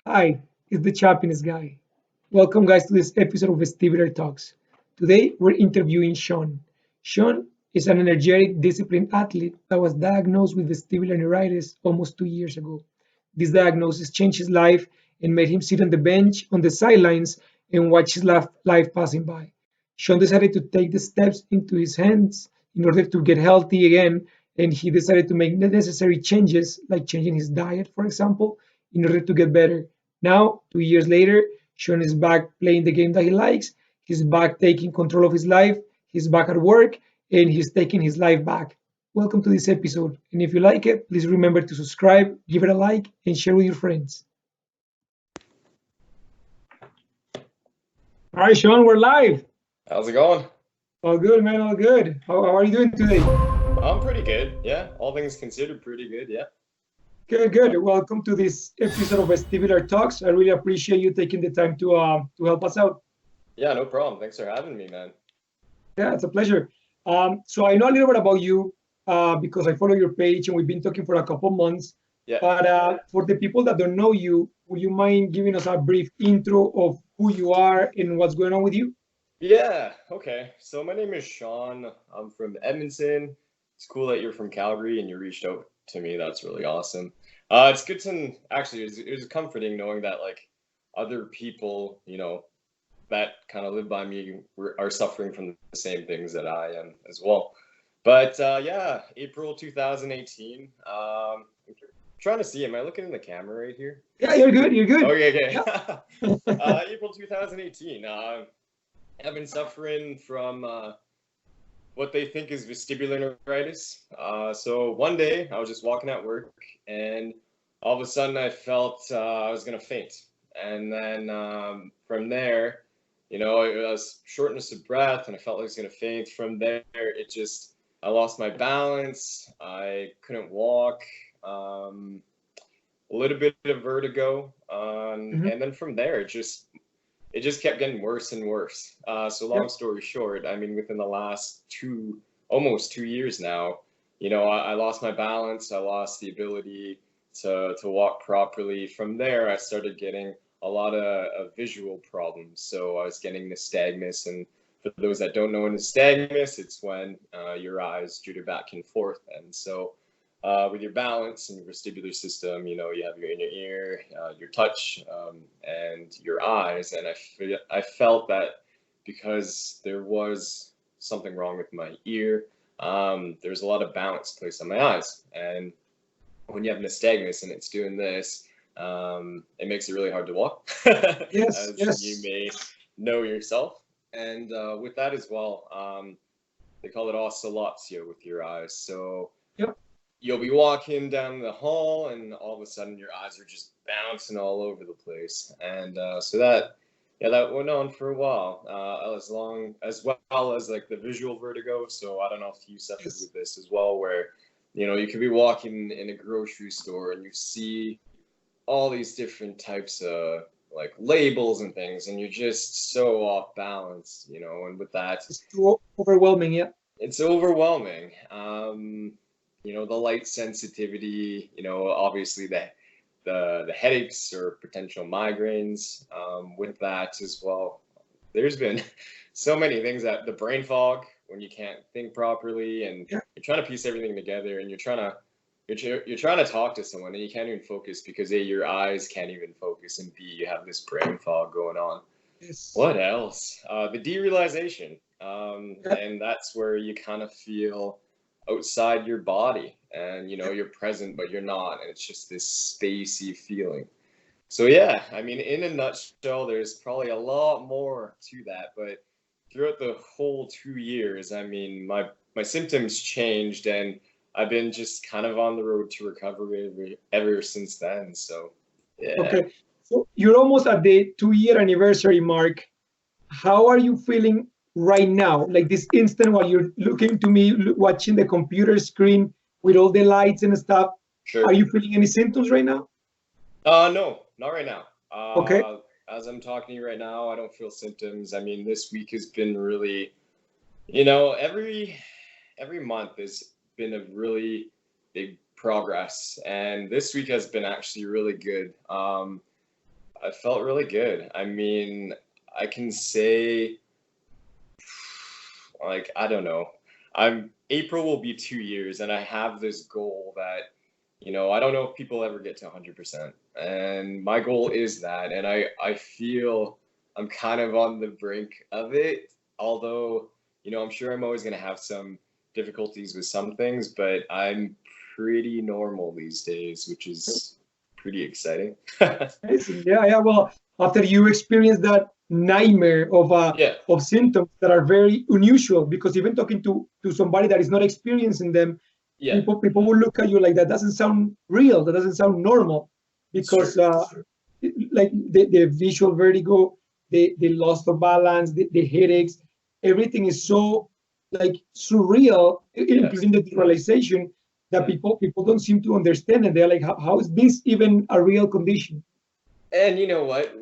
Hi, it's the Chappiness guy. Welcome, guys, to this episode of Vestibular TALKS. Today, we're interviewing Sean. Sean is an energetic, disciplined athlete that was diagnosed with vestibular neuritis almost 2 years ago. This diagnosis changed his life and made him sit on the bench, on the sidelines, and watch his life passing by. Sean decided to take the steps into his hands in order to get healthy again, and he decided to make the necessary changes, like changing his diet, for example, in order to get better. Now, 2 years later, Sean is back playing the game that he likes. He's back taking control of his life. He's back at work and he's taking his life back. Welcome to this episode. And if you like it, please remember to subscribe, give it a like, and share with your friends. All right, Sean, we're live. How's it going? All good, man. All good. How are you doing today? I'm pretty good. Yeah, all things considered, pretty good. Yeah. Good, good. Welcome to this episode of Vestibular Talks. I really appreciate you taking the time to help us out. Yeah, no problem. Thanks for having me, man. Yeah, it's a pleasure. So I know a little bit about you because I follow your page and we've been talking for a couple months. Yeah. But for the people that don't know you, would you mind giving us a brief intro of who you are and what's going on with you? Yeah. Okay. So my name is Sean. I'm from Edmonton. It's cool that you're from Calgary and you reached out to me. That's really awesome. It's good to actually. It was comforting knowing that like other people, that kind of live by me are suffering from the same things that I am as well. But yeah, April 2018. I'm trying to see. Am I looking in the camera right here? Yeah, you're good. You're good. Okay. Yeah. April 2018. I've been suffering from what they think is vestibular neuritis. So one day I was just walking at work and all of a sudden I felt I was going to faint. And then from there, it was shortness of breath and I felt like I was going to faint. From there, I lost my balance. I couldn't walk. A little bit of vertigo. Mhm. And then from there, it just kept getting worse and worse. So long Yep. story short, I mean, within the last almost 2 years now, I lost my balance. I lost the ability to walk properly. From there, I started getting a lot of visual problems. So I was getting nystagmus, and for those that don't know nystagmus, it's when your eyes jittery back and forth. And so with your balance and your vestibular system, you have your inner ear, your touch, and your eyes. And I felt that because there was something wrong with my ear, there's a lot of balance placed on my eyes. And when you have nystagmus and it's doing this, it makes it really hard to walk, Yes, as you yes. may know yourself. And with that as well, they call it oscillopsia with your eyes. So Yep. you'll be walking down the hall and all of a sudden your eyes are just bouncing all over the place. And so that went on for a while, as well as like the visual vertigo. So I don't know if you suffered Yes. with this as well, where you could be walking in a grocery store and you see all these different types of like labels and things, and you're just so off balance, and with that, It's too overwhelming. Yeah. it's overwhelming. The light sensitivity, obviously the headaches or potential migraines, with that as well. There's been so many things, that the brain fog when you can't think properly and Yeah. you're trying to piece everything together and you're trying to talk to someone and you can't even focus because A, your eyes can't even focus, and B, you have this brain fog going on. Yes. What else? The derealization. Yeah. And that's where you kind of feel outside your body and Yeah. you're present, but you're not. And it's just this spacey feeling. So, yeah, I mean, in a nutshell, there's probably a lot more to that. But throughout the whole 2 years, I mean, my symptoms changed and I've been just kind of on the road to recovery ever since then. So, yeah. Okay. So you're almost at the 2 year anniversary mark. How are you feeling right now? Like this instant while you're looking to me, watching the computer screen with all the lights and stuff. Are Sure. you feeling any symptoms right now? No, not right now. Okay. As I'm talking to you right now, I don't feel symptoms. I mean, this week has been really, every month has been a really big progress, and this week has been actually really good. I felt really good. I mean, I can say, like, I don't know. April will be 2 years, and I have this goal that, I don't know if people ever get to 100%. And my goal is that. And I feel I'm kind of on the brink of it. Although, I'm sure I'm always going to have some difficulties with some things, but I'm pretty normal these days, which is pretty exciting. Amazing. Yeah, yeah. Well, after you experience that nightmare Yeah, of symptoms that are very unusual, because even talking to somebody that is not experiencing them, yeah, people will look at you like that doesn't sound real, that doesn't sound normal, it's true. because like the visual vertigo, the loss of balance, the headaches, everything is so like surreal, Yes. including the visualization, that Mm. people don't seem to understand, and they're like, how is this even a real condition? And you know what?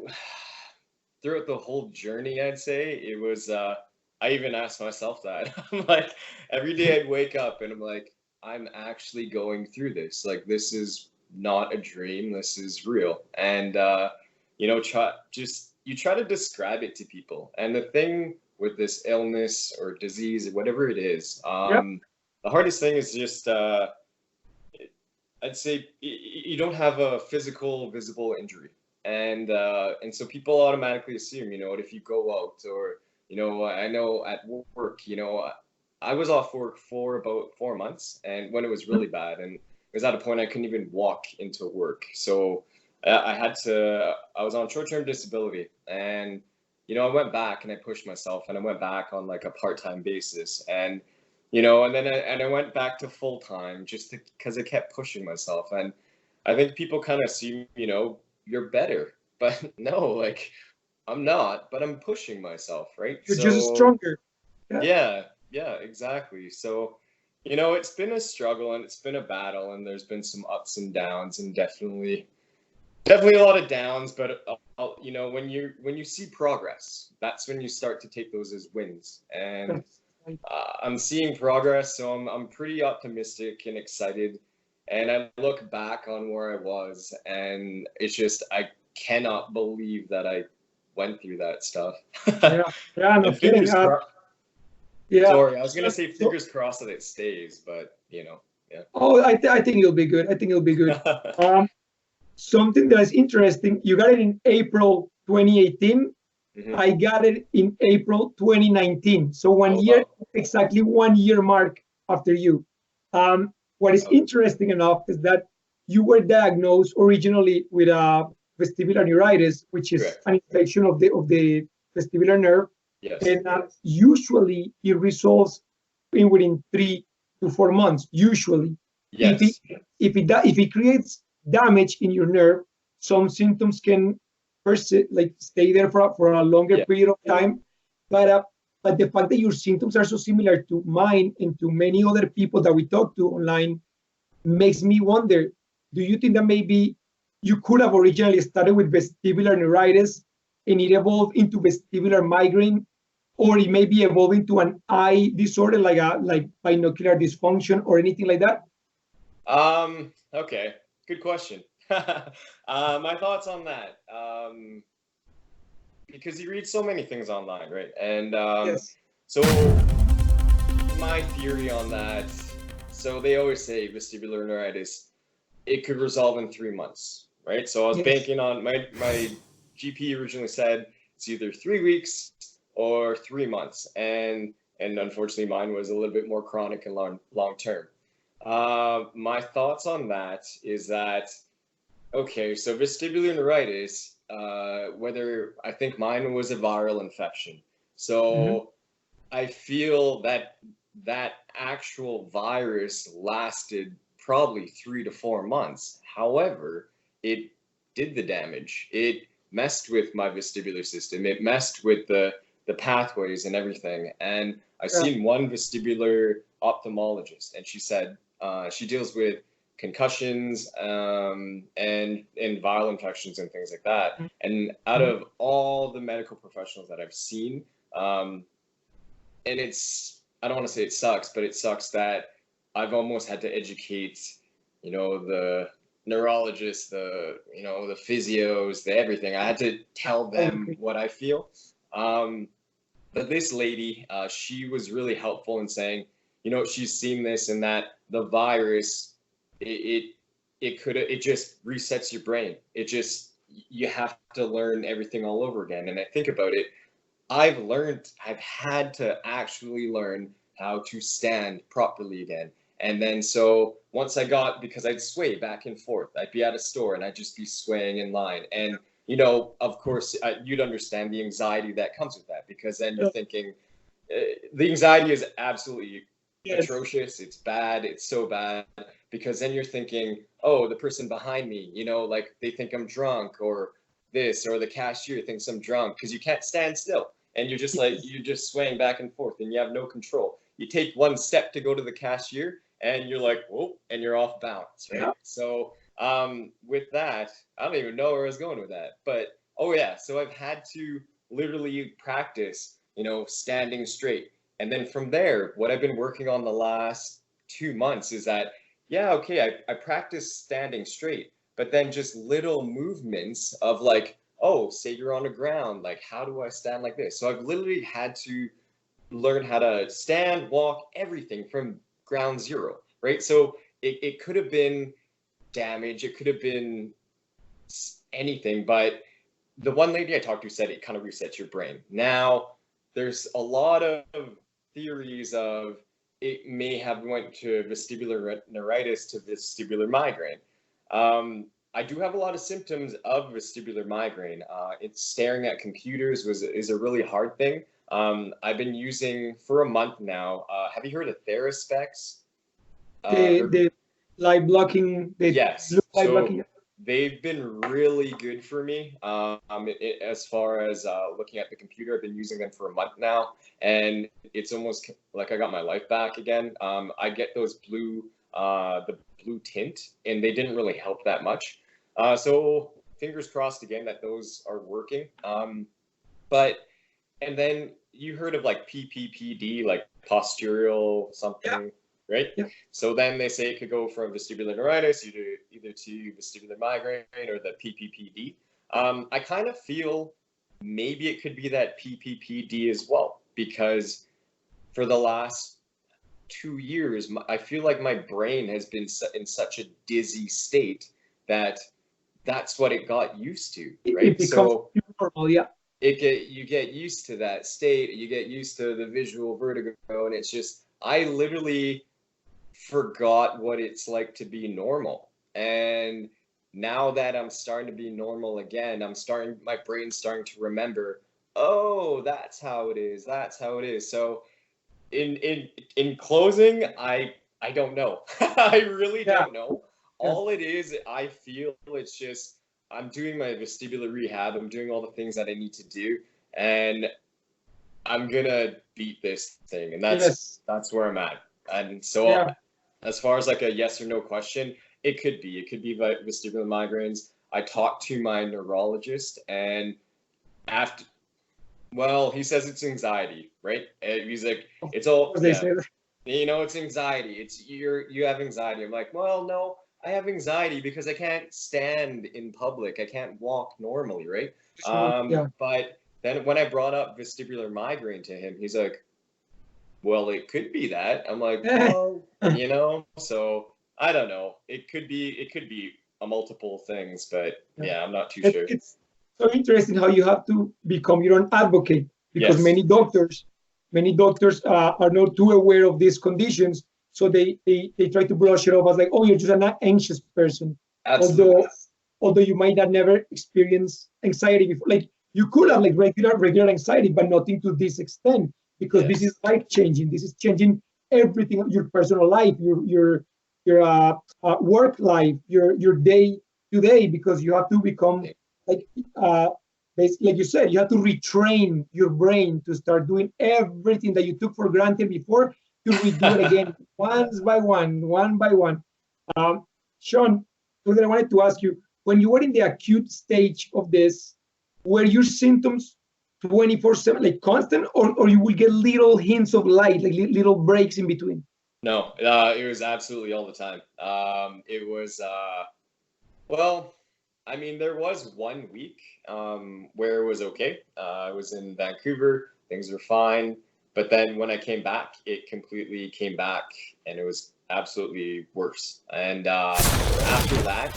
Throughout the whole journey, I'd say it was. I even asked myself that. I'm like, every day I'd wake up and I'm like, I'm actually going through this. Like, this is not a dream. This is real. And you try to describe it to people. And the thing with this illness or disease, whatever it is, Yeah. the hardest thing is just. I'd say you don't have a physical, visible injury, and so people automatically assume, what if you go out or, I know at work, I was off work for about 4 months, and when it was really bad, and it was at a point I couldn't even walk into work, so I was on short-term disability, and I went back and I pushed myself, and I went back on like a part-time basis, and then I went back to full time just because I kept pushing myself. And I think people kind of assume, you're better. But no, like I'm not, but I'm pushing myself, right? You're just So stronger. Yeah. yeah, yeah, exactly. So, it's been a struggle and it's been a battle and there's been some ups and downs and definitely a lot of downs, but when you see progress, that's when you start to take those as wins. And That's right. I'm seeing progress, so I'm pretty optimistic and excited. And I look back on where I was, and it's just I cannot believe that I went through that stuff. Yeah. Yeah. No And kidding. fingers crossed. Yeah. Sorry, I was gonna say So, fingers crossed that it stays, but yeah. oh, I think it'll be good. I think it'll be good. Um, Something that is interesting. You got it in April 2018. Hmm. I got it in April 2019. So one Oh year, wow. exactly 1 year mark after you. What is Oh, interesting enough is that you were diagnosed originally with vestibular neuritis, which is correct. an infection of the vestibular nerve, Yes. and usually it resolves in within 3 to 4 months. Usually, if it Yes. if it creates damage in your nerve, some symptoms can persist, like stay there for a longer Yeah. period of time. But but the fact that your symptoms are so similar to mine and to many other people that we talk to online makes me wonder, do you think that maybe you could have originally started with vestibular neuritis and it evolved into vestibular migraine, or it may be evolving into an eye disorder like binocular dysfunction or anything like that? Okay. Good question. My thoughts on that. Because you read so many things online, right? And Yes. so my theory on that, so they always say vestibular neuritis, it could resolve in 3 months, right? So I was Yes. banking on my GP originally said it's either 3 weeks or 3 months, and unfortunately mine was a little bit more chronic and long term. My thoughts on that is that okay, so vestibular neuritis, whether I think mine was a viral infection. Mhm. So I feel that that actual virus lasted probably 3 to 4 months. However, it did the damage. It messed with my vestibular system. It messed with the pathways and everything. And I Yeah. seen one vestibular ophthalmologist, and she said she deals with concussions and viral infections and things like that. And out Mhm. of all the medical professionals that I've seen, and I don't want to say it sucks, but it sucks that I've almost had to educate, the neurologists, the physios, the everything. I had to tell them Okay. what I feel. But this lady, she was really helpful in saying, she's seen this and that the virus, it just resets your brain. You have to learn everything all over again. And I think about it, I've had to actually learn how to stand properly again. And then so once because I'd sway back and forth, I'd be at a store and I'd just be swaying in line. And, of course, you'd understand the anxiety that comes with that, because then you're thinking, the anxiety is absolutely Yes. atrocious. It's bad. It's so bad, because then you're thinking, oh, the person behind me, like they think I'm drunk, or this, or the cashier thinks I'm drunk, because you can't stand still. And you're just swaying back and forth and you have no control. You take one step to go to the cashier and you're like, whoa, and you're off balance, right? Yeah. So with that, I don't even know where I was going with that. But oh yeah, so I've had to literally practice, standing straight. And then from there, what I've been working on the last 2 months is that, yeah, okay, I practice standing straight, but then just little movements of like, oh, say you're on the ground, like, how do I stand like this? So I've literally had to learn how to stand, walk, everything from ground zero, right? So it could have been damage, it could have been anything, but the one lady I talked to said it kind of resets your brain. Now, there's a lot of theories of it may have went to vestibular neuritis to vestibular migraine. I do have a lot of symptoms of vestibular migraine. It's staring at computers is a really hard thing. I've been using for a month now. Have you heard of Theraspecs? The They're the light blocking, the blue Yes. light So blocking. they've been really good for me. As far as looking at the computer, I've been using them for a month now, and it's almost like I got my life back again. I get the blue tint, and they didn't really help that much. So fingers crossed again that those are working. But and then you heard of like PPPD, like postural Yeah. something, right? Yeah. So then they say it could go from vestibular neuritis either to vestibular migraine or the PPPD. I kind of feel maybe it could be that PPPD as well, because for the last 2 years, I feel like my brain has been in such a dizzy state that that's what it got used to, It right? becomes So normal. Yeah. you get used to that state, you get used to the visual vertigo, and it's just I literally forgot what it's like to be normal. And now that I'm starting to be normal again, my brain's starting to remember, oh, that's how it is, that's how it is. So in closing, I don't know. I really Yeah. don't know. Yeah. All it is, I feel it's just I'm doing my vestibular rehab. I'm doing all the things that I need to do, and I'm gonna beat this thing, and Yes. that's where I'm at. And so, Yeah. as far as like a yes or no question, it could be vestibular migraines. I talked to my neurologist, and after well, he says it's anxiety, right? And he's like, Of it's all course they yeah, say that. it's anxiety. You have anxiety. I'm like, well, no, I have anxiety because I can't stand in public. I can't walk normally, right? Yeah. But then when I brought up vestibular migraine to him, he's like, well, it could be that. I'm like, well, so I don't know. It could be a multiple things, but Yeah. yeah, I'm not too sure. It's so interesting how you have to become your own advocate, because Yes, many doctors are not too aware of these conditions, so they try to brush it off as like, oh, you're just an anxious person, absolutely. although you might have never experienced anxiety before. Like you could have like regular anxiety, but nothing to this extent, because this is Yes. life changing. This is changing everything, your personal life, your work life, your day to day, because you have to become like uh, basically, like you said, you have to retrain your brain to start doing everything that you took for granted before, to redo it again, one by one. Um, Sean, something I wanted to ask you: when you were in the acute stage of this, were your symptoms 24/7, like constant, or you will get little hints of light, like little breaks in between? No, it was absolutely all the time. It was Well, I mean, there was 1 week where it was okay. I was in Vancouver, things were fine. But then when I came back, it completely came back and it was absolutely worse. And after that,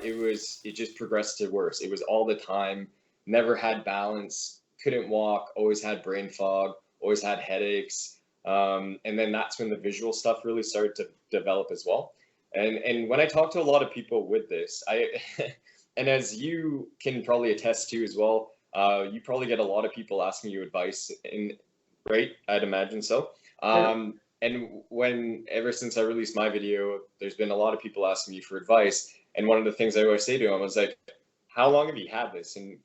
it just progressed to worse. It was all the time, never had balance, couldn't walk, always had brain fog, always had headaches. And then that's when the visual stuff really started to develop as well. And when I talk to a lot of people with this, and as you can probably attest to as well, you probably get a lot of people asking you advice, in right? I'd imagine so. Yeah. And when ever since I released my video, there's been a lot of people asking me for advice. And one of the things I always say to them was like, "How long have you had this?" And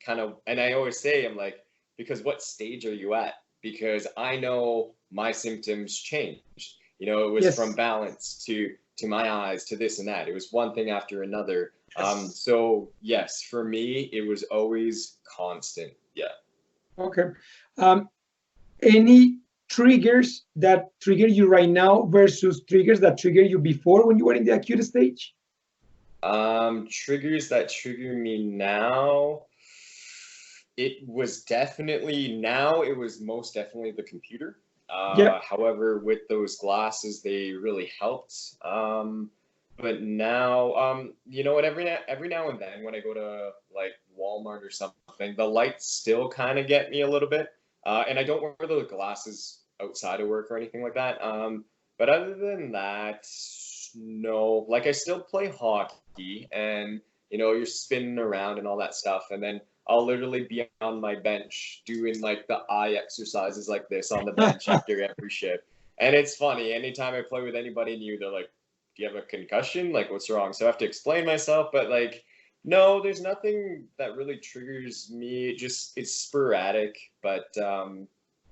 I always say, I'm like, because what stage are you at? Because I know my symptoms changed. It was from Yes. balance to my eyes to this and that. It was one thing after another. Yes. So yes, for me, it was always constant. Yeah. Okay. Um, any triggers that trigger you right now versus triggers that trigger you before when you were in the acute stage? Triggers that trigger me now. It was most definitely the computer. Yeah. However, with those glasses, they really helped. But now, you know what? Every now and then, when I go to like Walmart or something, the lights still kind of get me a little bit. And I don't wear the glasses outside of work or anything like that. But other than that, no. Like I still play hockey, and you're spinning around and all that stuff, and then I'll literally be on my bench doing like the eye exercises like this on the bench after every shift. And it's funny, anytime I play with anybody new, they're like, "Do you have a concussion? Like, what's wrong?" So I have to explain myself, but like, no, there's nothing that really triggers me. It's sporadic, but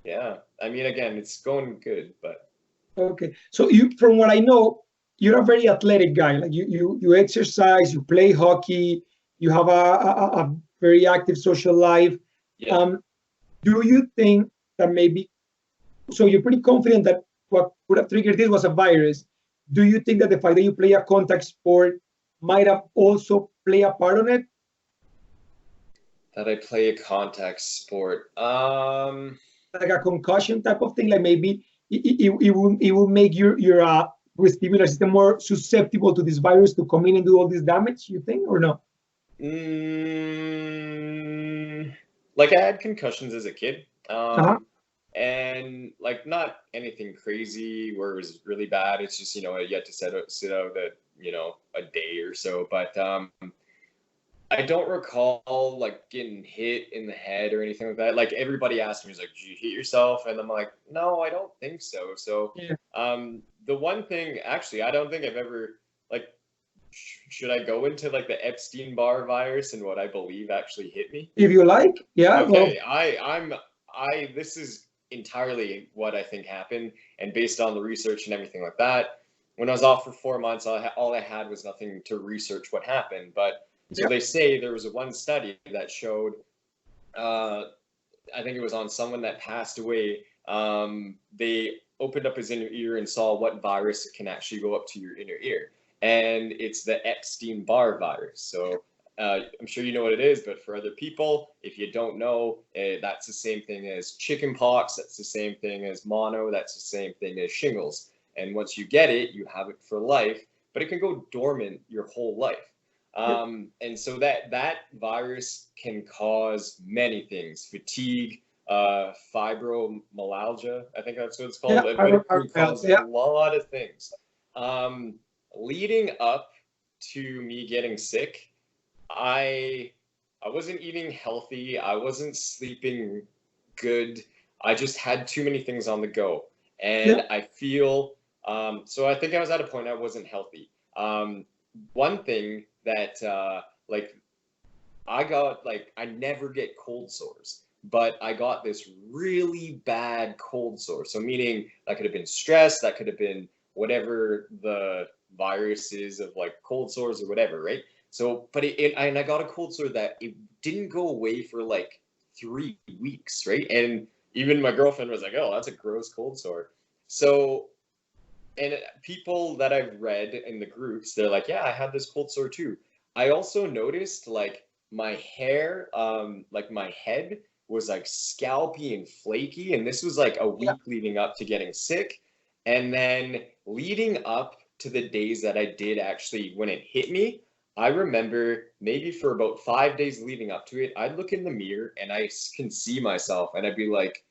yeah. I mean, again, it's going good, but Okay. So you, from what I know, you're a very athletic guy. Like you exercise, you play hockey, you have a very active social life. yeah. Um, do you think that maybe, so you're pretty confident that what could have triggered this was a virus? Do you think that the fact that you play a contact sport might have also play a part on it? That I play a contact sport. Like a concussion type of thing? Like maybe it will make your vestibular system more susceptible to this virus to come in and do all this damage, you think, or no? Mm, like I had concussions as a kid, Uh-huh. and like not anything crazy where it was really bad. It's just you had to sit out a day or so. But I don't recall like getting hit in the head or anything like that. Like everybody asked me, was like, "Did you hit yourself?" And I'm like, "No, I don't think so." So Yeah. the one thing, actually, I don't think I've ever like. Should I go into like the Epstein-Barr virus and what I believe actually hit me? If you like, yeah. Well, Okay, I this is entirely what I think happened, and based on the research and everything like that. When I was off for 4 months, all I had was nothing to research what happened. But so yeah. they say there was one study that showed, uh, I think it was on someone that passed away. They opened up his inner ear and saw what virus can actually go up to your inner ear, and it's the Epstein-Barr virus. So I'm sure you know what it is, but for other people, if you don't know, that's the same thing as chickenpox. That's the same thing as mono. That's the same thing as shingles. And once you get it, you have it for life, but it can go dormant your whole life. Yeah. And so that virus can cause many things: fatigue, fibromyalgia, I think that's what it's called, Yeah. but it can cause a Yeah. lot of things. Um, Leading up to me getting sick, I I wasn't eating healthy. I wasn't sleeping good. I just had too many things on the go, Yeah. and I feel so. I think I was at a point I wasn't healthy. One thing that like I never get cold sores, but I got this really bad cold sore. So meaning that could have been stress, that could have been whatever the virus is of like cold sores or whatever, right? So, but and I got a cold sore that it didn't go away for like 3 weeks, right? And even my girlfriend was like, "Oh, that's a gross cold sore." So, and people that I've read in the groups, they're like, "Yeah, I had this cold sore too." I also noticed like my hair, like my head was like scalpy and flaky, and this was like a Yeah, week leading up to getting sick, and then leading up to the days that I did actually when it hit me. I remember maybe for about 5 days leading up to it, I'd look in the mirror and can see myself, and I'd be like,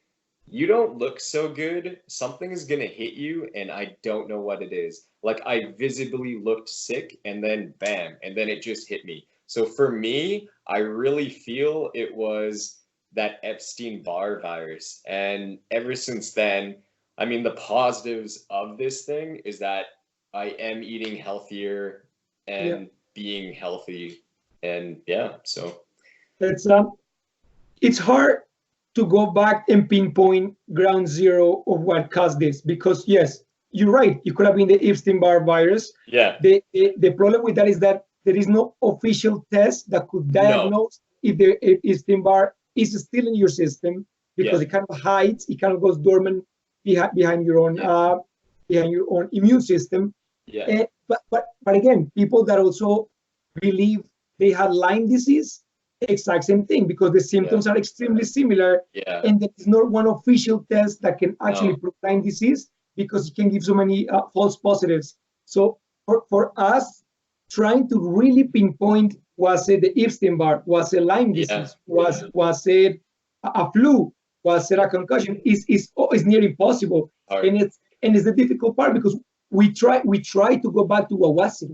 you don't look so good. Something is gonna hit you, and I don't know what it is. Like I visibly looked sick, and then bam, and then it just hit me. So for me, I really feel it was that Epstein-Barr virus. And ever since then, I mean, the positives of this thing is that I am eating healthier yeah. and being healthy. And yeah, so It's it's hard to go back and pinpoint ground zero of what caused this because yes, you're right. It could have been the Epstein-Barr virus. yeah, The problem with that is that there is no official test that could no, diagnose if the Epstein-Barr is still in your system yeah, because it kind of hides, it kind of goes dormant yeah, behind your own immune system. yeah, But again, people that also believe they had Lyme disease, exact same thing because the yeah, symptoms are extremely similar, yeah. and there is not one official test that can actually No. prove Lyme disease because it can give so many false positives. So for us, trying to really pinpoint, was it the Epstein-Barr, was it Lyme Yeah. disease, was it a flu, was it Yeah. a concussion, is near impossible, Hard. and it's the difficult part because we try to go back to what was it,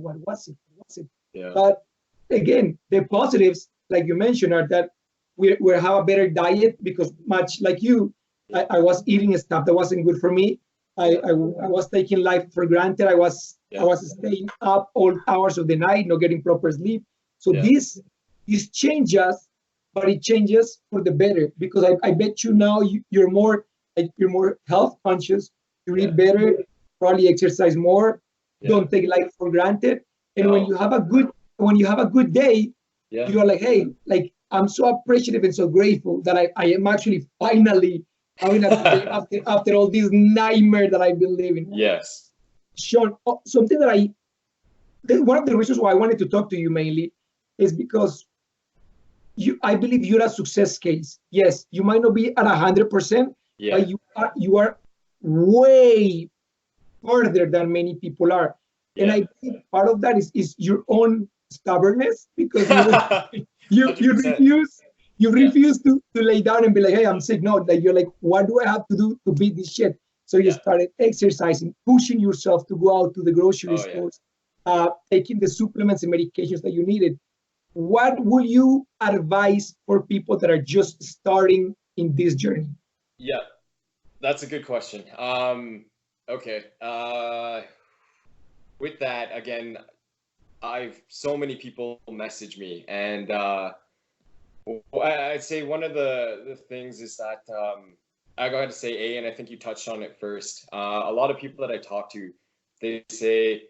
Yeah. but again, the positives, like you mentioned, are that we have a better diet because much like you, Yeah. I was eating stuff that wasn't good for me. Yeah. I was taking life for granted. I Yeah. was staying up all hours of the night, not getting proper sleep. So Yeah. this changes, but it changes for the better because I bet you now you're more like you're more health conscious. You Yeah. eat better, probably exercise more. Yeah. Don't take life for granted. And No. when you have a good day, Yeah. you're like, hey, like I'm so appreciative and so grateful that I am actually finally having a good day after all this nightmare that I've been living. Yes. Sean, something one of the reasons why I wanted to talk to you mainly is because I believe you're a success case. Yes, you might not be at 100%, Yeah. but you are way further than many people are. And Yeah. I think part of that is your own stubbornness because you 100%. refuse you Yeah. refuse to lay down and be like, hey, I'm sick. No, like you're like, what do I have to do to beat this shit? So you Yeah. started exercising, pushing yourself to go out to the grocery Oh yeah. stores, taking the supplements and medications that you needed. What would you advise for people that are just starting in this journey? Yeah. That's a good question. Okay. With that, again, I've so many people message me, and I'd say one of the things is that I got to say and I think you touched on it first. A lot of people that I talk to, they say,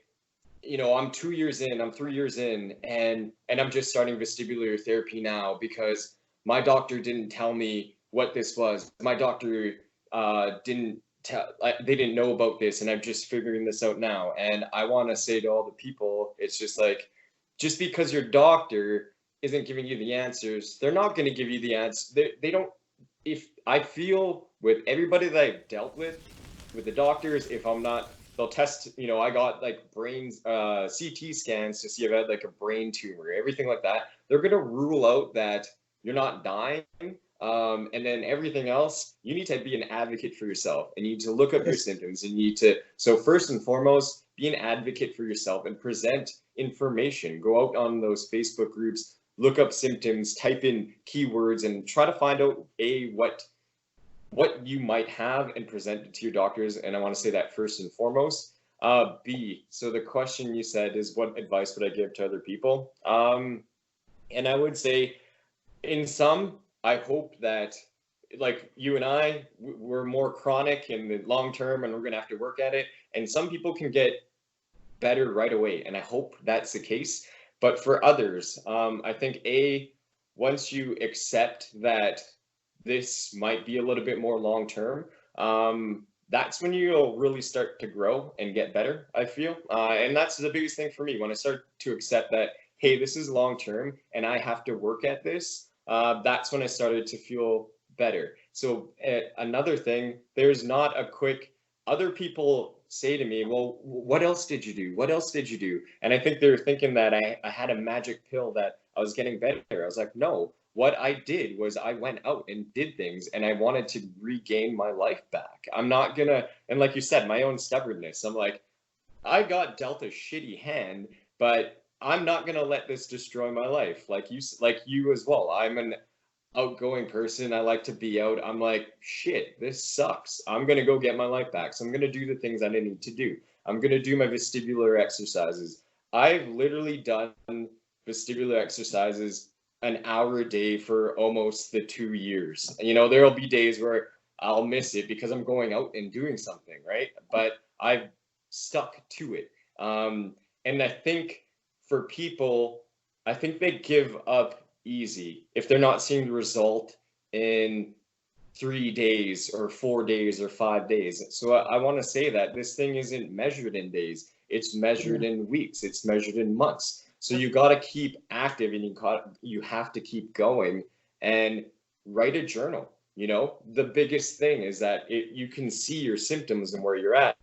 I'm 2 years in, I'm 3 years in, and I'm just starting vestibular therapy now because my doctor didn't tell me what this was. My doctor didn't tell, they didn't know about this, and I'm just figuring this out now. And I want to say to all the people, it's just like, just because your doctor isn't giving you the answers, they're not going to give you the answers. They don't. If I feel with everybody that I've dealt with the doctors, if I'm not, they'll test. I got like brains, CT scans to see if I had like a brain tumor, everything like that. They're gonna rule out that you're not dying. And then everything else, you need to be an advocate for yourself, and you need to look up your Yes. symptoms, and you need to. So first and foremost, be an advocate for yourself and present information. Go out on those Facebook groups, look up symptoms, type in keywords, and try to find out what you might have and present it to your doctors. And I want to say that first and foremost. B, so the question you said is, what advice would I give to other people? And I would say, in some, I hope that like you and we're more chronic in the long term, and we're going to have to work at it. And some people can get better right away, and I hope that's the case. But for others, I think once you accept that this might be a little bit more long term, that's when you'll really start to grow and get better, I feel. And that's the biggest thing for me when I start to accept that, hey, this is long term and I have to work at this, that's when I started to feel better. So another thing, there's not a quick, other people say to me, well, what else did you do? What else did you do? And I think they're thinking that I had a magic pill that I was getting better. I was like, no, what I did was I went out and did things and I wanted to regain my life back. I'm not gonna, and like you said, my own stubbornness, I'm like, I got dealt a shitty hand, but I'm not gonna let this destroy my life. Like you as well. I'm an outgoing person. I like to be out. I'm like, shit, this sucks. I'm gonna go get my life back. So I'm gonna do the things I need to do. I'm gonna do my vestibular exercises. I've literally done vestibular exercises an hour a day for almost the 2 years. You know, there'll be days where I'll miss it because I'm going out and doing something, right? But I've stuck to it. And I think for people, I think they give up easy if they're not seeing the result in 3 days or 4 days or 5 days. So I want to say that this thing isn't measured in days, it's measured in weeks, it's measured in months. So you got to keep active and you have to keep going and write a journal. You know, the biggest thing is that you can see your symptoms and where you're at.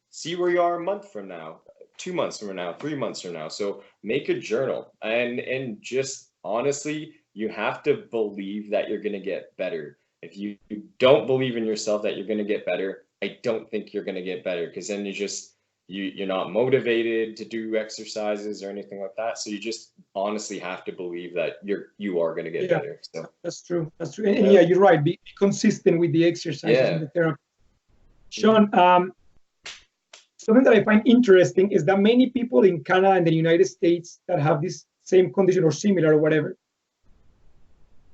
See where you are a month from now, 2 months from now, 3 months from now. So make a journal and just honestly, you have to believe that you're going to get better. If you don't believe in yourself that you're going to get better, I don't think you're going to get better, because then you're not motivated to do exercises or anything like that. So you just honestly have to believe that you are going to get better. So that's true. That's true. And yeah, you're right. Be consistent with the exercises and the therapy. Sean, something that I find interesting is that many people in Canada and the United States that have this same condition or similar or whatever,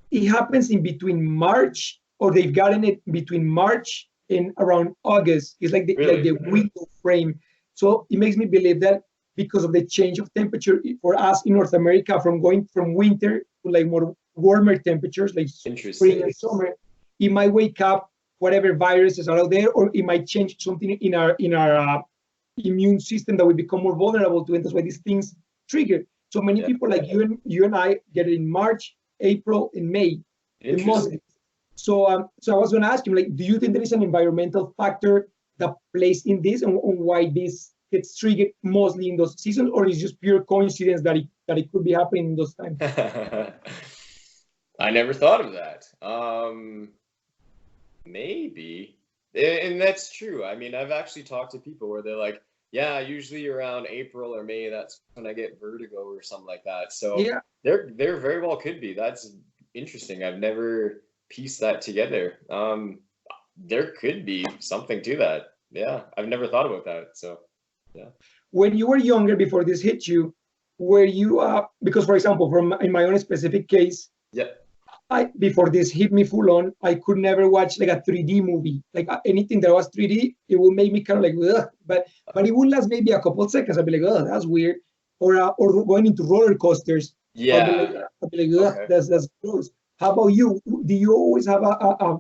it happens in between March, or they've gotten it between March and around August. It's like the window frame. So it makes me believe that because of the change of temperature for us in North America, from going from winter to like more warmer temperatures, like spring and summer, it might wake up whatever viruses are out there, or it might change something in our immune system that we become more vulnerable to, and that's why these things trigger. So many people like you and I get it in March, April, and May. So I was going to ask you, like, do you think there is an environmental factor that plays in this, and why this gets triggered mostly in those seasons, or is just pure coincidence that it could be happening in those times? I never thought of that. Maybe, and that's true. I mean, I've actually talked to people where they're like, yeah, usually around April or May, that's when I get vertigo or something like that. So yeah, there very well could be. That's interesting. I've never pieced that together. There could be something to that. Yeah, I've never thought about that. So yeah. When you were younger, before this hit you, were you because, for example, in my own specific case, before this hit me full on, I could never watch like a 3D movie. Like anything that was 3D, it would make me kind of like, ugh. But it would last maybe a couple of seconds. I'd be like, oh, that's weird. Or going into roller coasters. Yeah. I'd be like, ugh, that's gross. How about you? Do you always have a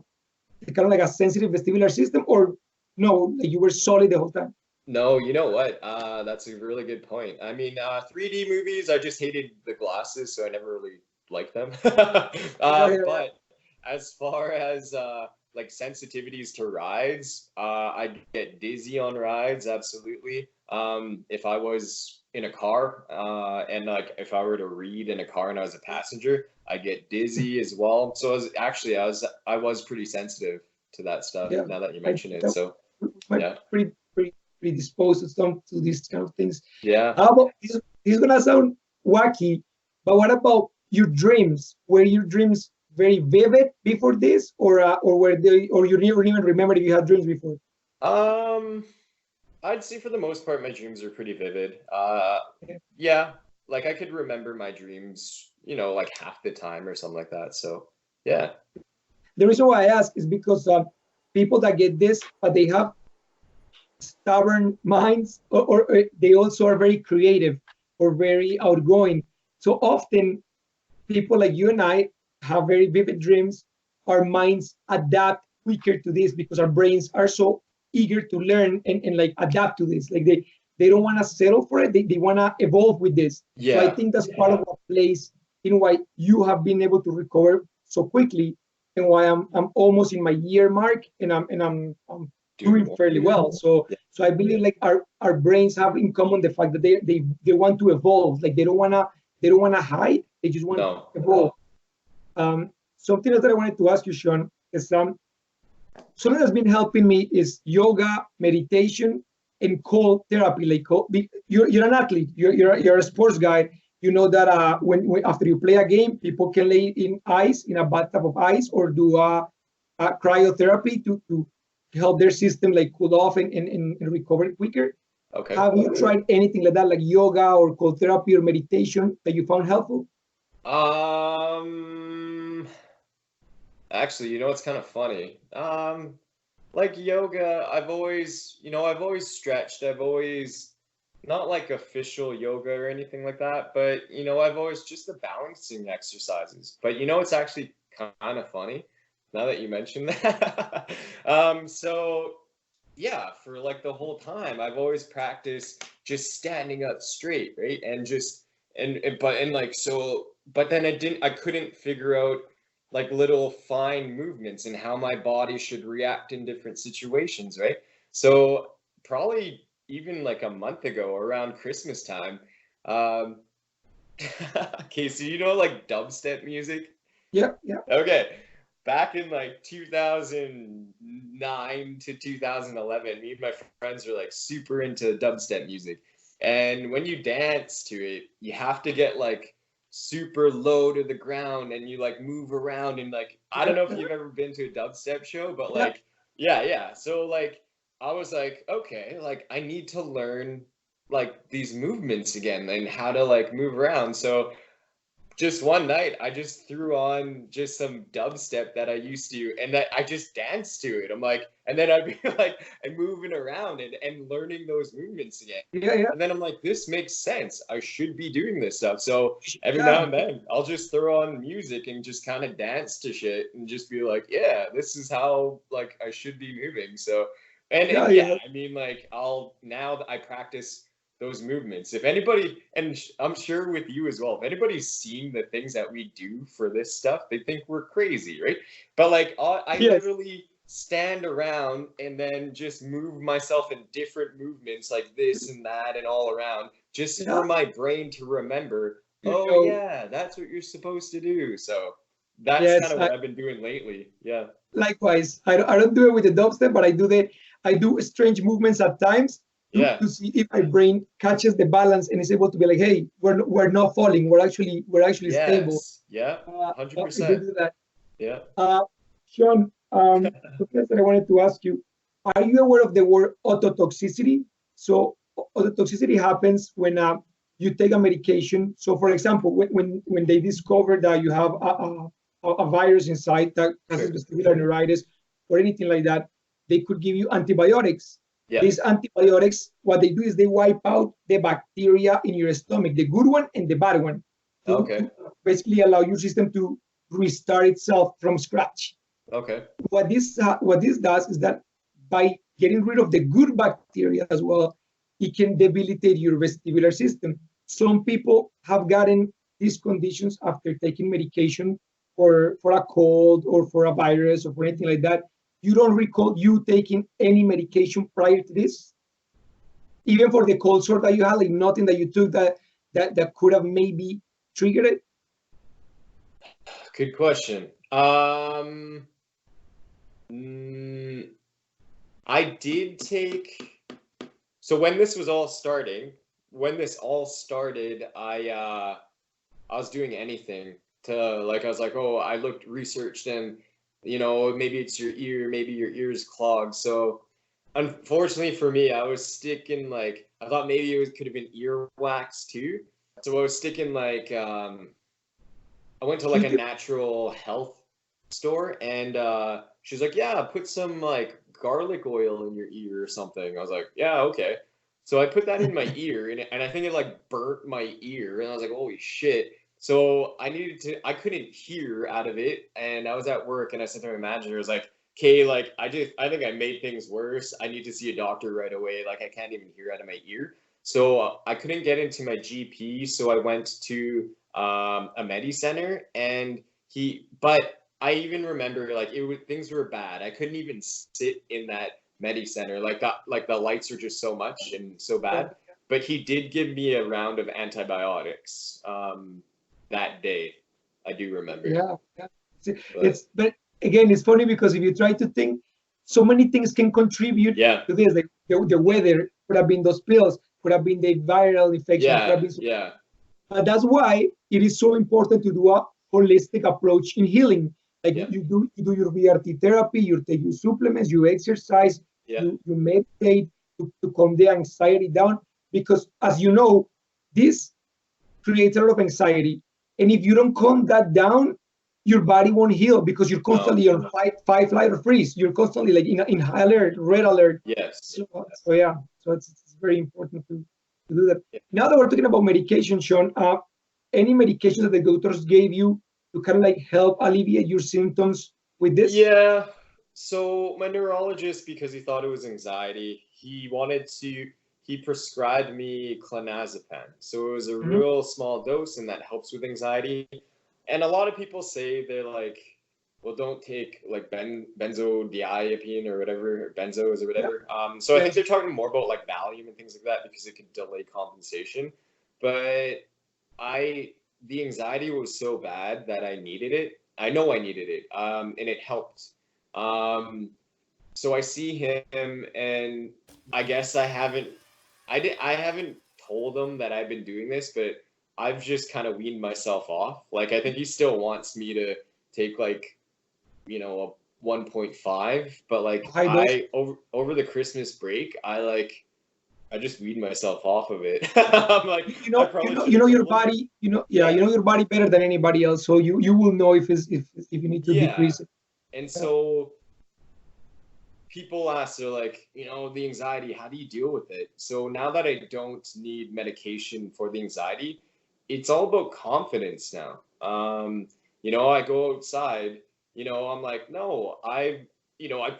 kind of like a sensitive vestibular system, or no, like you were solid the whole time? No, you know what? That's a really good point. I mean, 3D movies, I just hated the glasses, so I never really like them. But as far as like sensitivities to rides, I get dizzy on rides, absolutely. If I was in a car and like if I were to read in a car and I was a passenger, I get dizzy as well. So I was pretty sensitive to that stuff. Now that you mention it, so pretty predisposed to these kind of things. Yeah. How about this is gonna sound wacky, but what about your dreams? Were your dreams very vivid before this, or you never even remember if you had dreams before? I'd say for the most part my dreams are pretty vivid. Yeah, like I could remember my dreams, like half the time or something like that. So yeah. The reason why I ask is because people that get this, but they have stubborn minds, or they also are very creative or very outgoing. So often people like you and I have very vivid dreams. Our minds adapt quicker to this because our brains are so eager to learn and like adapt to this. Like they don't want to settle for it. They want to evolve with this. So I Yeah. think that's part of what plays in why you have been able to recover so quickly, and why I'm almost in my year mark, and I'm Doing doing more. fairly well. So Yeah. so I believe like our brains have in common the fact that they want to evolve. Like they don't wanna hide. They just want No. to evolve. Something else that I wanted to ask you, Sean, is something that's been helping me is yoga, meditation, and cold therapy. Like you're an athlete, you're a sports guy. You know that when after you play a game, people can lay in ice, in a bathtub of ice, or do a cryotherapy to help their system like cool off and recover quicker. Okay. Have you tried anything like that, like yoga or cold therapy or meditation that you found helpful? Um, Actually, it's kind of funny. Like yoga, I've always stretched. I've always not like official yoga or anything like that, but I've always just the balancing exercises. But it's actually kind of funny now that you mentioned that. So yeah, for like the whole time, I've always practiced just standing up straight, right? And just and like so, but then I couldn't figure out like little fine movements and how my body should react in different situations, right? So probably even like a month ago around Christmas time, um, okay, so like dubstep music? Yeah, yeah. Okay. Back in like 2009 to 2011, me and my friends were like super into dubstep music. And when you dance to it, you have to get like super low to the ground and you like move around and like I don't Yeah, know if yeah, you've ever been to a dubstep show, but yeah. like yeah, yeah. So like I was like, okay, like I need to learn like these movements again and how to like move around. So just one night I just threw on just some dubstep that I used to and that I just danced to it. I'm like, and then I'd be like and moving around and learning those movements again. Yeah, yeah, And then I'm like, this makes sense. I should be doing this stuff. So every now yeah, and then I'll just throw on music and just kind of dance to shit and just be like, yeah, this is how like I should be moving. So and yeah, yeah, yeah. I mean like I'll now that I practice those movements. If anybody, and I'm sure with you as well, if anybody's seen the things that we do for this stuff, they think we're crazy, right? But like, I Yes. literally stand around and then just move myself in different movements like this and that and all around, just Yeah. for my brain to remember, You oh, know, yeah, that's what you're supposed to do. So that's kind yes. of what I've been doing lately. Yeah. Likewise, I don't do it with the dubstep, but I do strange movements at times Yeah. to see if my brain catches the balance and is able to be like, hey, we're not falling. We're actually stable. Yes. Yeah. If we 100%. do that. Yeah. Uh, Sean, something else that I wanted to ask you: are you aware of the word autotoxicity? So autotoxicity happens when you take a medication. So, for example, when they discover that you have a virus inside that causes Sure. vestibular neuritis or anything like that, they could give you antibiotics. Yeah. These antibiotics, what they do is they wipe out the bacteria in your stomach, the good one and the bad one, to Okay. basically allow your system to restart itself from scratch. Okay. What this does is that by getting rid of the good bacteria as well, it can debilitate your vestibular system. Some people have gotten these conditions after taking medication for a cold or for a virus or for anything like that. You don't recall you taking any medication prior to this, even for the cold sore that you had, like nothing that you took that could have maybe triggered it. Good question. Mm, I did take. So when this all started, I was doing anything to like I was like, oh, I researched and maybe it's your ear, maybe your ear's clogged. So unfortunately for me, I was sticking like I thought maybe could have been earwax too. So I was sticking like I went to like a Q-tip? natural health store and she's like, yeah, put some like garlic oil in your ear or something. I was like, yeah, okay. So I put that in my ear and I think it like burnt my ear and I was like, holy shit. So I couldn't hear out of it. And I was at work and I said to my manager, I was like, okay, like I think I made things worse. I need to see a doctor right away. Like I can't even hear out of my ear. So I couldn't get into my GP, so I went to a Medi center, and but I even remember like things were bad. I couldn't even sit in that Medi center. Like the lights are just so much and so bad. But he did give me a round of antibiotics that day. I do remember. Yeah, yeah. But But again, it's funny because if you try to think, so many things can contribute yeah, to this. Like the weather could have been those pills, could have been the viral infection, could have yeah, been. yeah, That's why it is so important to do a holistic approach in healing. Like yeah, you do your VRT therapy, you take your supplements, you exercise, yeah. you meditate to calm the anxiety down. Because as you know, this creates a lot of anxiety. And if you don't calm that down, your body won't heal because you're No. constantly on fight, flight, or freeze. You're constantly like in high alert, red alert. Yes. So yeah, so it's very important to do that. Yeah. Now that we're talking about medication, Sean, any medication that the doctors gave you to kind of like help alleviate your symptoms with this? Yeah. So my neurologist, because he thought it was anxiety, he prescribed me clonazepam. So it was a Mhm. real small dose, and that helps with anxiety. And a lot of people say they're like, well, don't take like benzodiazepine or whatever, benzos or Yeah, whatever. So I think yes. they're talking more about like Valium and things like that because it could delay compensation. But I the anxiety was so bad that I needed it. I know I needed it, and it helped. Um, so I see him, and I guess I haven't told him that I've been doing this, but I've just kind of weaned myself off. Like I think he still wants me to take like a 1.5, but like High dose. over the Christmas break, I just weaned myself off of it. I'm like, I probably should You have know your told him. body. Yeah, Yeah, you know your body better than anybody else. So you will know if you need to yeah. decrease it. And Yeah. so people ask, they're like, the anxiety, how do you deal with it? So now that I don't need medication for the anxiety, it's all about confidence now. I go outside, I'm like, no, I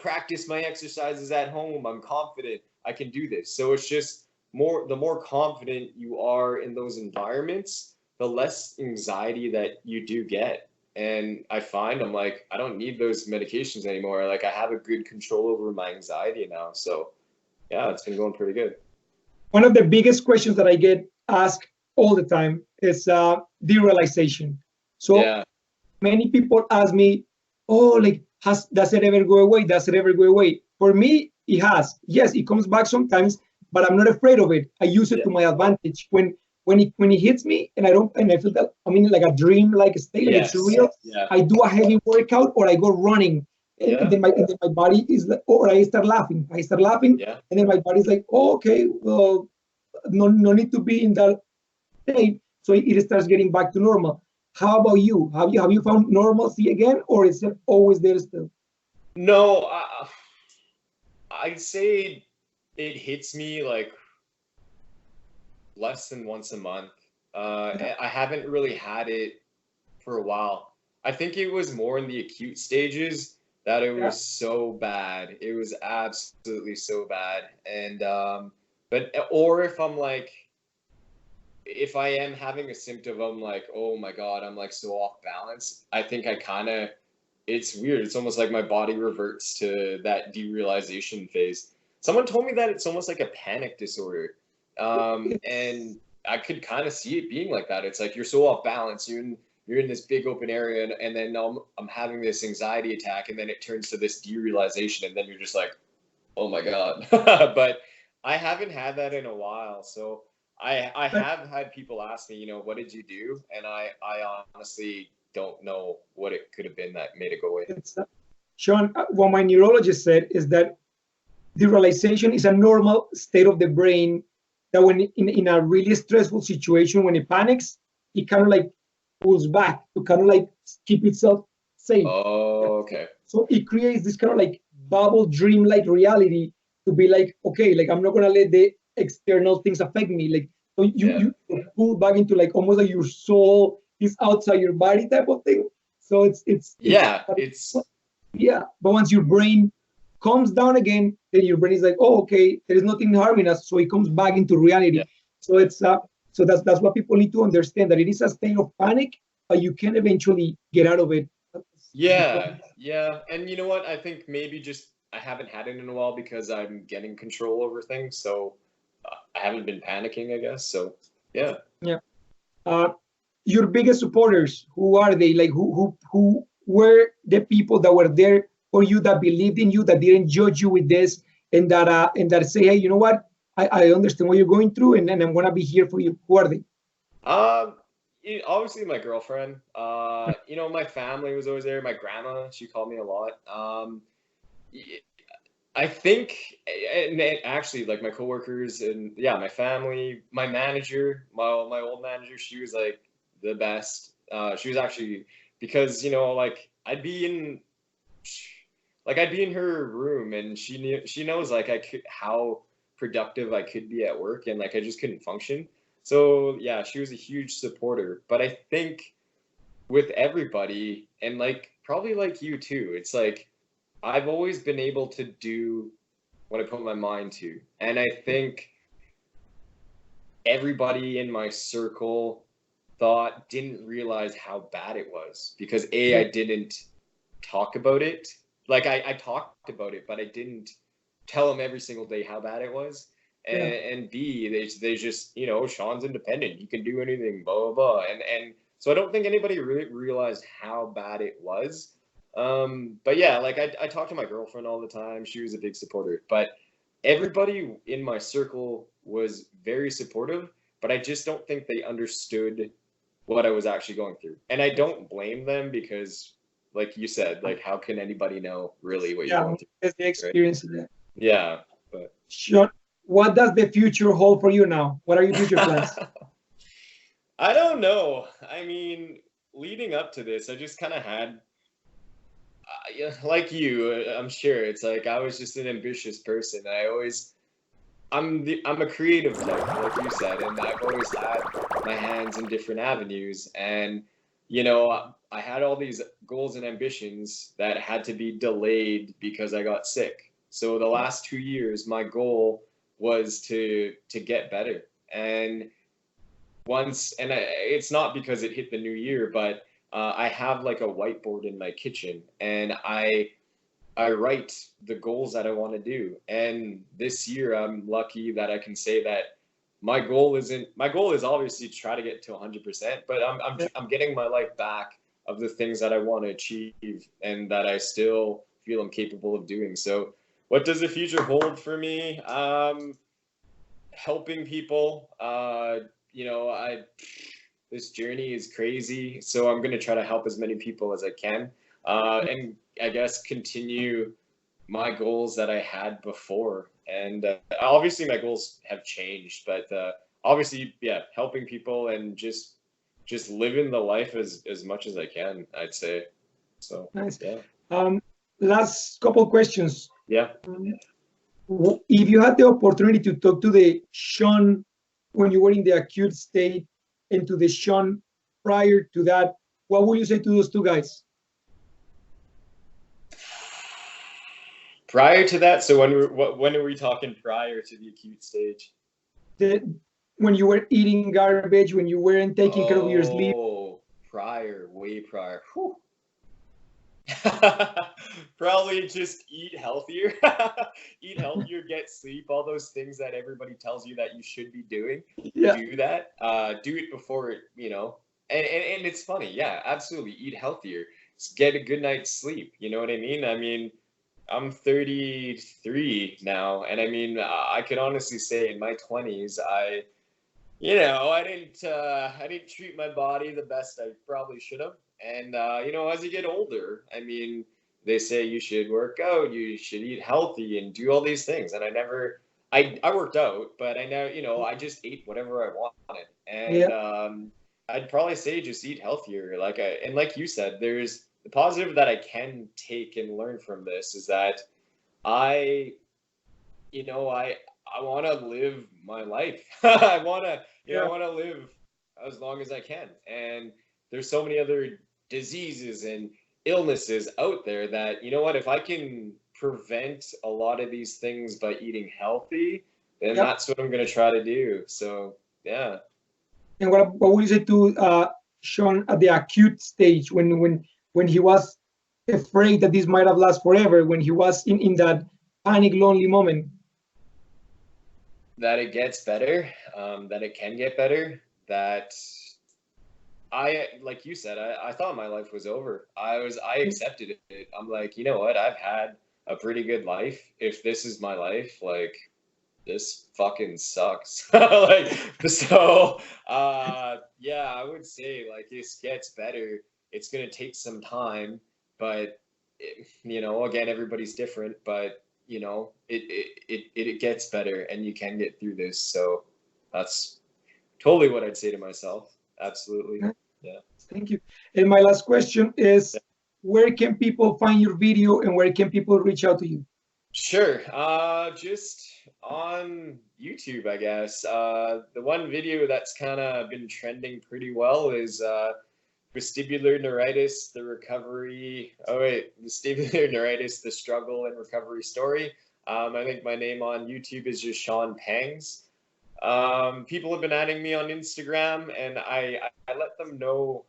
practice my exercises at home. I'm confident I can do this. So it's just the more confident you are in those environments, the less anxiety that you do get. And I find I'm like, I don't need those medications anymore. Like I have a good control over my anxiety now. So yeah, it's been going pretty good. One of the biggest questions that I get asked all the time is derealization. So Yeah. many people ask me, "Oh, like, does it ever go away? Does it ever go away?" For me, it has. Yes, it comes back sometimes, but I'm not afraid of it. I use it Yeah. to my advantage. When it hits me, and I feel that I'm in like a dream like state, like it's Yes. real. Yeah. I do a heavy workout or I go running, and Yeah. then my body is like, or I start laughing. I start laughing, Yeah. and then my body's like, "Oh, okay, well, no need to be in that state." So it starts getting back to normal. How about you? Have you found normalcy again, or is it always there still? No, I'd say it hits me like less than once a month. Yeah, I haven't really had it for a while. I think it was more in the acute stages that it yeah, was so bad. It was absolutely so bad. And but or if I am having a symptom, I'm like, oh my God, I'm like so off balance. I think it's weird. It's almost like my body reverts to that derealization phase. Someone told me that it's almost like a panic disorder. it's And I could kind of see it being like that. It's like you're so off balance. You're in this big open area, and then I'm having this anxiety attack, and then it turns to this derealization, and then you're just like, oh my God. But I haven't had that in a while. So I but have had people ask me, what did you do? And I honestly don't know what it could have been that made it go away. it's Sean. What my neurologist said is that derealization is a normal state of the brain that when in a really stressful situation, when it panics, it kind of like pulls back to kind of like keep itself safe. Oh, okay. So it creates this kind of like bubble dream like reality to be like, okay, like I'm not gonna let the external things affect me. Like so Yeah. you pull back into like almost like your soul is outside your body type of thing. So it's Yeah. It's yeah. But once your brain calms down again, then your brain is like, oh, okay, there is nothing harming us. So it comes back into reality. yeah. So it's so that's what people need to understand, that it is a state of panic, but you can eventually get out of it. Yeah, yeah. And you know what? I think maybe just I haven't had it in a while because I'm getting control over things. So I haven't been panicking, I guess. So yeah. Yeah. Uh, your biggest supporters, who are they? Like who were the people that were there for you, that believed in you, that didn't judge you with this, and that say, hey, you know what? I understand what you're going through, and I'm gonna be here for you. Who are they? Um, Obviously my girlfriend. You know, my family was always there. My grandma, she called me a lot. Y- I think, and actually, like my coworkers and yeah, my family, my manager, my old manager, she was like the best. She was actually because you know, like I'd be in her room and she knows like I could how productive I could be at work and like I just couldn't function. So yeah, she was a huge supporter. But I think with everybody and like probably like you too, it's like I've always been able to do what I put my mind to. And I think everybody in my circle thought didn't realize how bad it was because Yeah, I didn't talk about it. Like I talked about it, but I didn't tell them every single day how bad it was. yeah, And B, they just, you know, Sean's independent. He can do anything, blah, blah, blah. And so I don't think anybody really realized how bad it was. But yeah, like I talk to my girlfriend all the time. She was a big supporter. But everybody in my circle was very supportive, but I just don't think they understood what I was actually going through. And I don't blame them because, like you said, like how can anybody know really what you're yeah. going That's the through, right? experience of that. Yeah, but Sean, what does the future hold for you now? What are your future plans? I don't know. I mean, leading up to this, I just kind of had, yeah, like you, I'm sure it's like I was just an ambitious person. I'm a creative type, like you said, and I've always had my hands in different avenues. And you know, I had all these goals and ambitions that had to be delayed because I got sick. So the last 2 years, my goal was to get better. And it's not because it hit the new year, but I have like a whiteboard in my kitchen, and I write the goals that I want to do. And this year, I'm lucky that I can say that my goal is obviously to try to get to 100%, but Yeah, I'm getting my life back of the things that I want to achieve and that I still feel I'm capable of doing. So, what does the future hold for me? Helping people. You know, I this journey is crazy, so I'm gonna try to help as many people as I can, and I guess continue my goals that I had before. And obviously, my goals have changed, but obviously, yeah, helping people and just living the life as much as I can, I'd say. So nice. yeah, Um, Last couple questions. yeah. If you had the opportunity to talk to the Sean when you were in the acute state and to the Sean prior to that, what would you say to those two guys? Prior to that, so when are we talking prior to the acute stage? The, when you were eating garbage, when you weren't taking care of your sleep? Oh, prior, way prior. Whew. Probably just eat healthier. Eat healthier, get sleep, all those things that everybody tells you that you should be doing. Yeah, Do that. Do it before it, you know. And it's funny, yeah, absolutely. Eat healthier. Get a good night's sleep. You know what I mean? I mean, I'm 33 now, and I mean, I could honestly say in my 20s, you know, I didn't treat my body the best I probably should have. And you know, as you get older, I mean, they say you should work out, you should eat healthy, and do all these things. And I never, I worked out, but I never, you know, I just ate whatever I wanted. yeah, And I'd probably say just eat healthier. And like you said, there's the positive that I can take and learn from this is that I you know, I want to live my life. I want to, you know, I yeah, want to live as long as I can. And there's so many other diseases and illnesses out there that, you know what, if I can prevent a lot of these things by eating healthy, then yeah. that's what I'm going to try to do. So, Yeah. And what would you say to Sean at the acute stage when he was afraid that this might have lasted forever, when he was in that panic, lonely moment? That it gets better, that it can get better, that like you said, I thought my life was over. I accepted it. I'm like, you know what? I've had a pretty good life. If this is my life, like this fucking sucks. Like, so yeah, I would say like this gets better. It's gonna take some time, but you know, again, everybody's different, but you know, it gets better and you can get through this. So that's totally what I'd say to myself. Absolutely. Yeah. Thank you. And my last question is, where can people find your video and where can people reach out to you? Sure. Just on YouTube, I guess. The one video that's kind of been trending pretty well is vestibular neuritis, the recovery. Oh wait, vestibular neuritis, the struggle and recovery story. I think my name on YouTube is just Sean Pangs. People have been adding me on Instagram, and I let them know.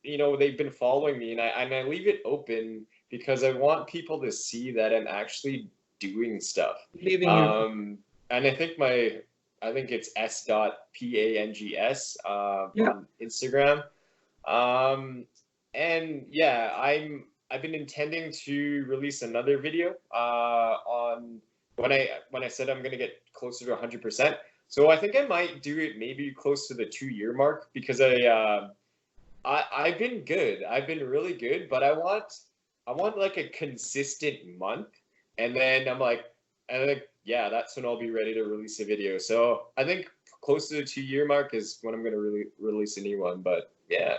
You know, they've been following me, and I leave it open because I want people to see that I'm actually doing stuff. Leaving you. And I think it's s.pangs on Instagram. And yeah, I've been intending to release another video on when I said I'm gonna get closer to 100%. So I think I might do it maybe close to the 2-year mark because I've been good. I've been really good, but I want like a consistent month, and then I think yeah, that's when I'll be ready to release a video. So I think close to the 2-year mark is when I'm gonna really release a new one. But yeah.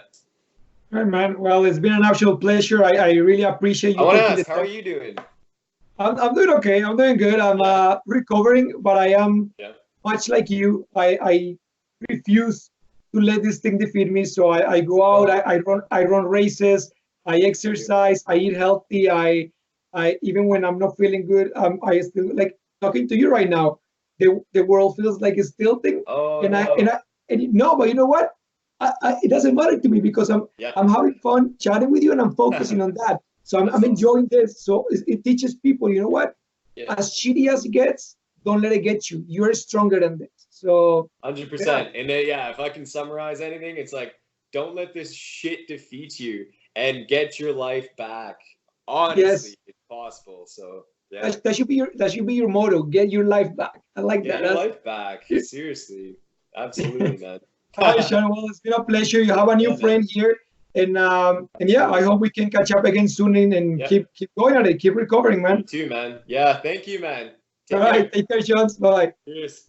All right, man. Well, it's been an absolute pleasure. I really appreciate you I want to taking the ask, how time. are you doing? I'm doing okay. I'm doing good. I'm recovering, but I am much like you. I refuse to let this thing defeat me. So I go out. I run races. I exercise. I eat healthy. I even when I'm not feeling good, I still like talking to you right now. The world feels like it's tilting, Oh and no. no, but you know what? It doesn't matter to me because I'm having fun chatting with you and I'm focusing on that. So I'm enjoying this. So it teaches people, you know what? Yeah. As shitty as it gets, don't let it get you. You're stronger than this. So 100%. And yeah, if I can summarize anything, it's like, don't let this shit defeat you and get your life back. Honestly, yes, it's possible. So yeah. that should be your motto. Get your life back. I like Get that. your life back. Seriously. Absolutely, man. All right, Sean. Well, it's been a pleasure. You have a new friend here. And yeah, I hope we can catch up again soon and keep going at it, keep recovering, man. You too, man. Yeah, thank you, man. All right, take care, Sean. Bye. Cheers.